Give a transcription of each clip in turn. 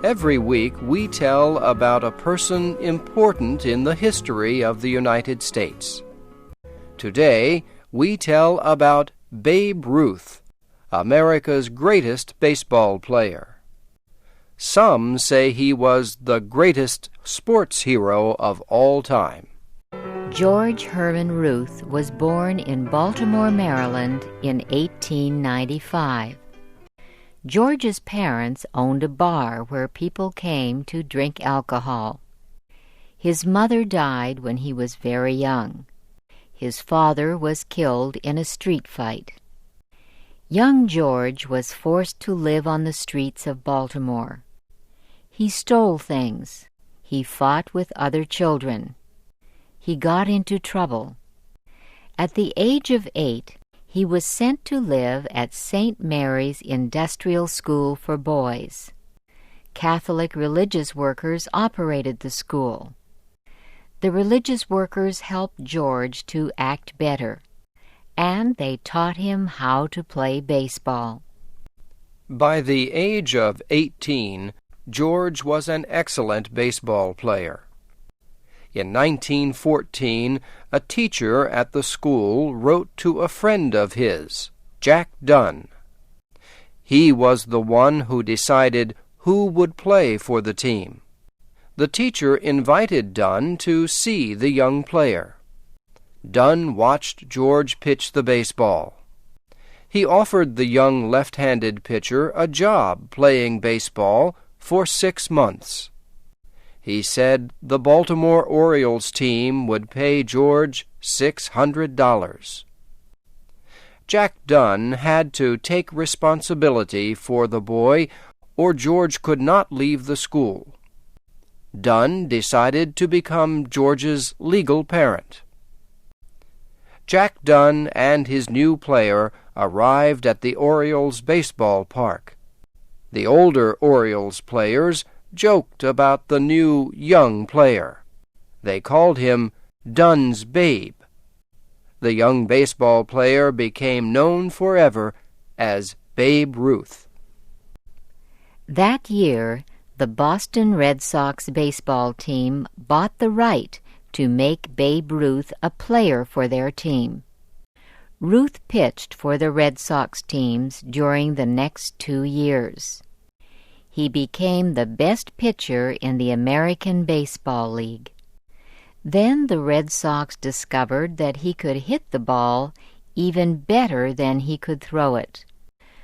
Every week we tell about a person important in the history of the United States. Today we tell about Babe Ruth, America's greatest baseball player. Some say he was the greatest sports hero of all time. George Herman Ruth was born in Baltimore, Maryland in 1895. George's parents owned a bar where people came to drink alcohol. His mother died when he was very young. His father was killed in a street fight. Young George was forced to live on the streets of Baltimore. He stole things. He fought with other children. He got into trouble. At the age of 8, he was sent to live at St. Mary's Industrial School for Boys. Catholic religious workers operated the school. The religious workers helped George to act better, and they taught him how to play baseball. By the age of 18, George was an excellent baseball player. In 1914, a teacher at the school wrote to a friend of his, Jack Dunn. He was the one who decided who would play for the team. The teacher invited Dunn to see the young player. Dunn watched George pitch the baseball. He offered the young left-handed pitcher a job playing baseball for 6 months. He said the Baltimore Orioles team would pay George $600. Jack Dunn had to take responsibility for the boy, or George could not leave the school. Dunn decided to become George's legal parent. Jack Dunn and his new player arrived at the Orioles baseball park. The older Orioles players joked about the new young player. They called him Dunn's Babe. The young baseball player became known forever as Babe Ruth. That year, the Boston Red Sox baseball team bought the right to make Babe Ruth a player for their team. Ruth pitched for the Red Sox teams during the next 2 years. He became the best pitcher in the American Baseball League. Then the Red Sox discovered that he could hit the ball even better than he could throw it.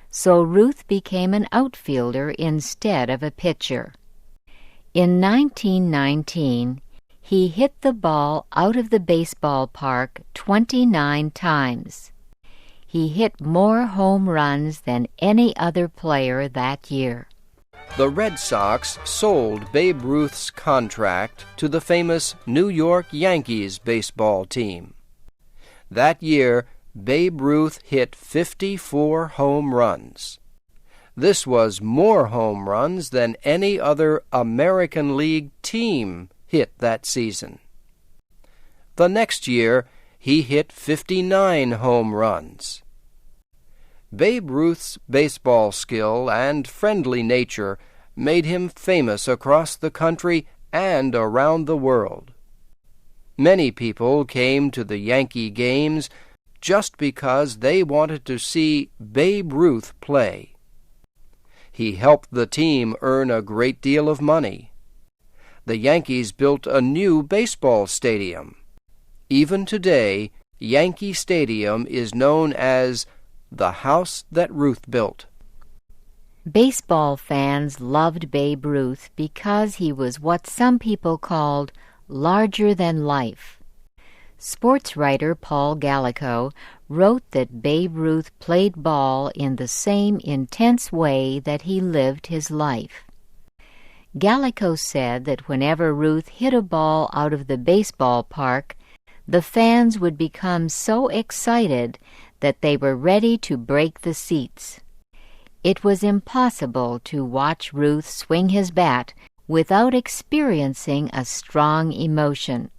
So Ruth became an outfielder instead of a pitcher. In 1919, he hit the ball out of the baseball park 29 times. He hit more home runs than any other player that year. The Red Sox sold Babe Ruth's contract to the famous New York Yankees baseball team. That year, Babe Ruth hit 54 home runs. This was more home runs than any other American League team hit that season. The next year, he hit 59 home runs. Babe Ruth's baseball skill and friendly nature made him famous across the country and around the world. Many people came to the Yankee games just because they wanted to see Babe Ruth play. He helped the team earn a great deal of money. The Yankees built a new baseball stadium. Even today, Yankee Stadium is known as the house that Ruth built. Baseball fans loved Babe Ruth because he was what some people called larger than life. Sports writer Paul Gallico wrote that Babe Ruth played ball in the same intense way that he lived his life. Gallico said that whenever Ruth hit a ball out of the baseball park, the fans would become so excited that they were ready to break the seats. It was impossible to watch Ruth swing his bat without experiencing a strong emotion.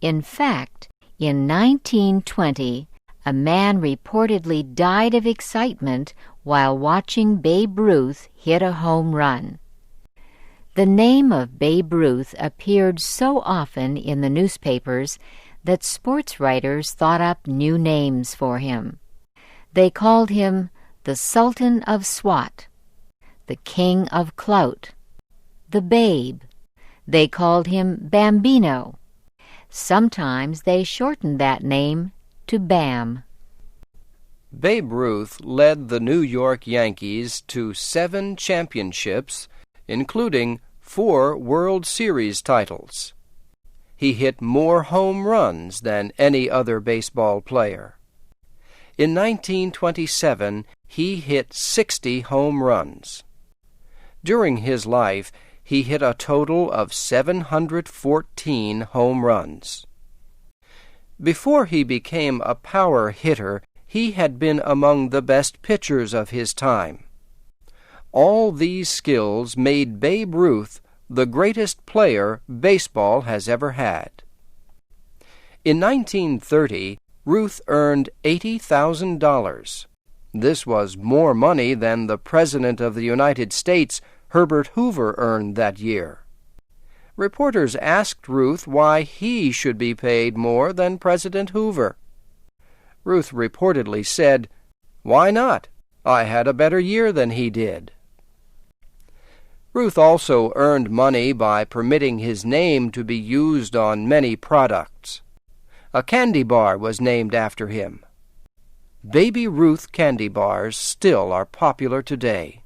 In fact, in 1920, a man reportedly died of excitement while watching Babe Ruth hit a home run. The name of Babe Ruth appeared so often in the newspapers that sports writers thought up new names for him. They called him the Sultan of Swat, the King of Clout, the Babe. They called him Bambino. Sometimes they shortened that name to Bam. Babe Ruth led the New York Yankees to 7 championships, including 4 World Series titles. He hit more home runs than any other baseball player. In 1927, he hit 60 home runs. During his life, he hit a total of 714 home runs. Before he became a power hitter, he had been among the best pitchers of his time. All these skills made Babe Ruth the greatest player baseball has ever had. In 1930, Ruth earned $80,000. This was more money than the President of the United States, Herbert Hoover, earned that year. Reporters asked Ruth why he should be paid more than President Hoover. Ruth reportedly said, "Why not? I had a better year than he did." Ruth also earned money by permitting his name to be used on many products. A candy bar was named after him. Baby Ruth candy bars still are popular today.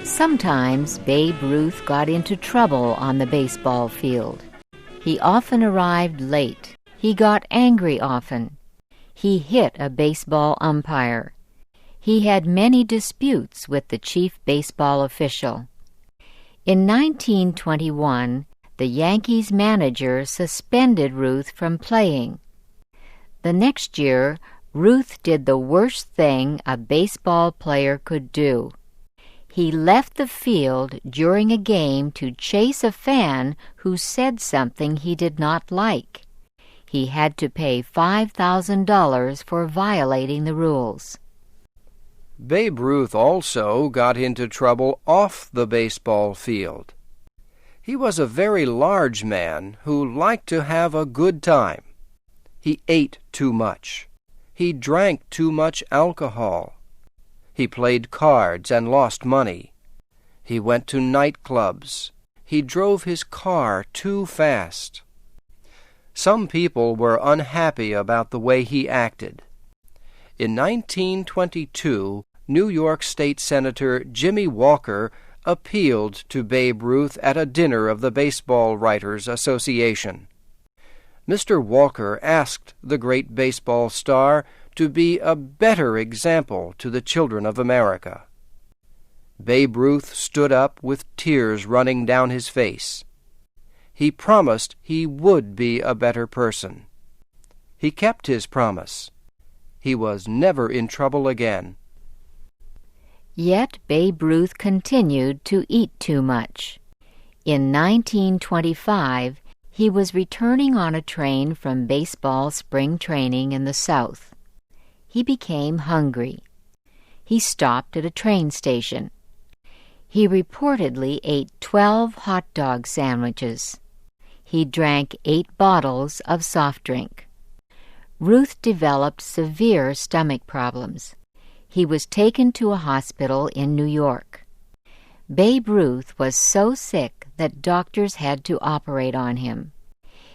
Sometimes Babe Ruth got into trouble on the baseball field. He often arrived late. He got angry often. He hit a baseball umpire. He had many disputes with the chief baseball official. In 1921, the Yankees manager suspended Ruth from playing. The next year, Ruth did the worst thing a baseball player could do. He left the field during a game to chase a fan who said something he did not like. He had to pay $5,000 for violating the rules. Babe Ruth also got into trouble off the baseball field. He was a very large man who liked to have a good time. He ate too much. He drank too much alcohol. He played cards and lost money. He went to nightclubs. He drove his car too fast. Some people were unhappy about the way he acted. In 1922, New York State Senator Jimmy Walker appealed to Babe Ruth at a dinner of the Baseball Writers Association. Mr. Walker asked the great baseball star to be a better example to the children of America. Babe Ruth stood up with tears running down his face. He promised he would be a better person. He kept his promise. He was never in trouble again. Yet Babe Ruth continued to eat too much. In 1925, he was returning on a train from baseball spring training in the South. He became hungry. He stopped at a train station. He reportedly ate 12 hot dog sandwiches. He drank 8 bottles of soft drink. Ruth developed severe stomach problems. He was taken to a hospital in New York. Babe Ruth was so sick that doctors had to operate on him.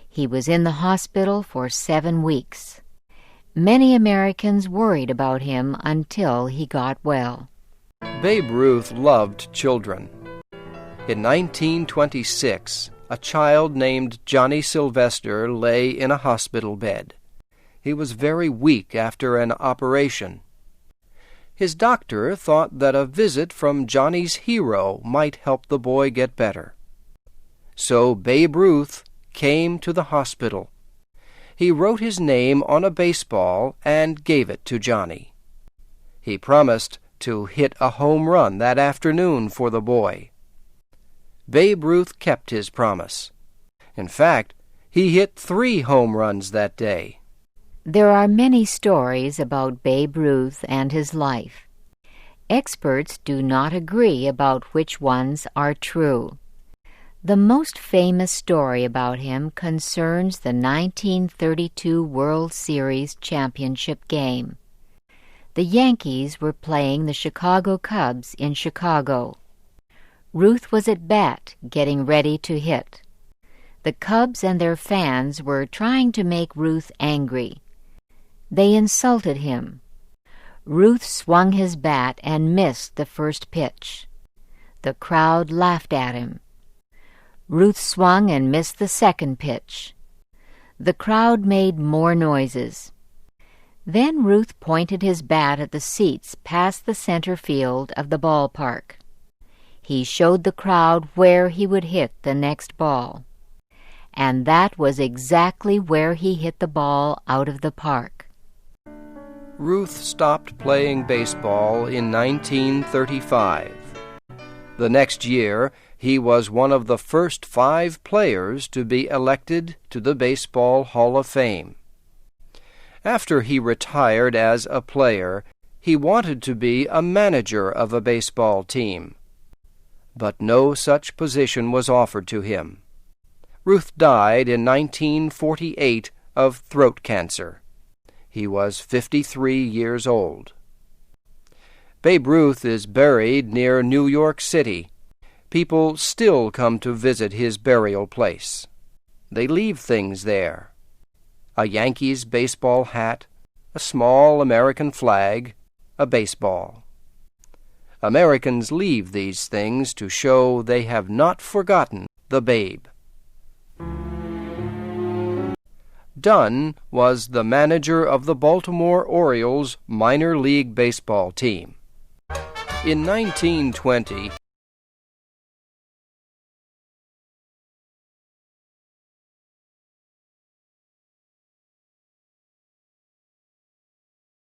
He was in the hospital for 7 weeks. Many Americans worried about him until he got well. Babe Ruth loved children. In 1926, a child named Johnny Sylvester lay in a hospital bed. He was very weak after an operation. His doctor thought that a visit from Johnny's hero might help the boy get better. So Babe Ruth came to the hospital. He wrote his name on a baseball and gave it to Johnny. He promised to hit a home run that afternoon for the boy. Babe Ruth kept his promise. In fact, he hit 3 home runs that day. There are many stories about Babe Ruth and his life. Experts do not agree about which ones are true. The most famous story about him concerns the 1932 World Series championship game. The Yankees were playing the Chicago Cubs in Chicago. Ruth was at bat, getting ready to hit. The Cubs and their fans were trying to make Ruth angry. They insulted him. Ruth swung his bat and missed the first pitch. The crowd laughed at him. Ruth swung and missed the second pitch. The crowd made more noises. Then Ruth pointed his bat at the seats past the center field of the ballpark. He showed the crowd where he would hit the next ball. And that was exactly where he hit the ball out of the park. Ruth stopped playing baseball in 1935. The next year, he was one of the first 5 players to be elected to the Baseball Hall of Fame. After he retired as a player, he wanted to be a manager of a baseball team. But no such position was offered to him. Ruth died in 1948 of throat cancer. He was 53 years old. Babe Ruth is buried near New York City. People still come to visit his burial place. They leave things there: a Yankees baseball hat, a small American flag, a baseball. Americans leave these things to show they have not forgotten the Babe. Dunn was the manager of the Baltimore Orioles minor league baseball team. In 1920,